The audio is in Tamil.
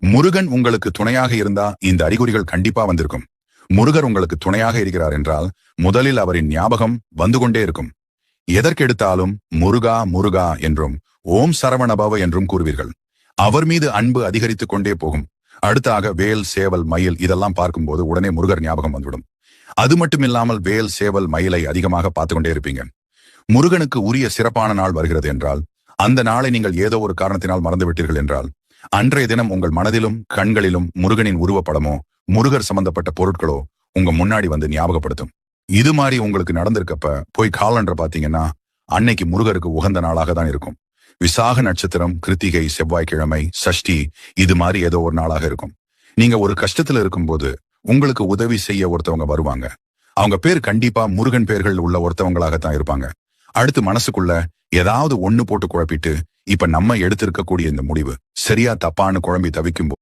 முருகன் உங்களுக்கு துணையாக இருந்தா இந்த அறிகுறிகள் கண்டிப்பா வந்திருக்கும். முருகர் உங்களுக்கு துணையாக இருக்கிறார் என்றால் முதலில் அவரின் ஞாபகம் வந்து கொண்டே இருக்கும். எதற்கெடுத்தாலும் முருகா முருகா என்றும் ஓம் சரவணபவ என்றும் கூறுவீர்கள். அவர் மீது அன்பு அதிகரித்துக் கொண்டே போகும். அடுத்தாக வேல் சேவல் மயில் இதெல்லாம் பார்க்கும்போது உடனே முருகர் ஞாபகம் வந்துவிடும். அது மட்டும் இல்லாமல் வேல் சேவல் மயிலை அதிகமாக பார்த்து கொண்டே இருப்பீங்க. முருகனுக்கு உரிய சிறப்பான நாள் வருகிறது என்றால் அந்த நாளை நீங்கள் ஏதோ ஒரு காரணத்தினால் மறந்துவிட்டீர்கள் என்றால் அன்றைய தினம் உங்கள் மனதிலும் கண்களிலும் முருகனின் உருவப்படமோ முருகர் சம்பந்தப்பட்ட பொருட்களோ உங்க முன்னாடி வந்து ஞாபகப்படுத்தும். இது மாதிரி உங்களுக்கு நடந்திருக்கப்ப போய் காலண்டர் பாத்தீங்கன்னா அன்னைக்கு முருகருக்கு உகந்த நாளாக தான் இருக்கும். விசாக நட்சத்திரம், கிருத்திகை, செவ்வாய்க்கிழமை, சஷ்டி இது மாதிரி ஏதோ ஒரு நாளாக இருக்கும். நீங்க ஒரு கஷ்டத்துல இருக்கும்போது உங்களுக்கு உதவி செய்ய ஒருத்தவங்க வருவாங்க. அவங்க பேர் கண்டிப்பா முருகன் பேர்கள் உள்ள ஒருத்தவங்களாகத்தான் இருப்பாங்க. அடுத்து மனசுக்குள்ள ஏதாவது ஒண்ணு போட்டு குழப்பிட்டு இப்ப நம்ம எடுத்திருக்கக்கூடிய இந்த முடிவு சரியா தப்பான்னு குழம்பி தவிக்கும்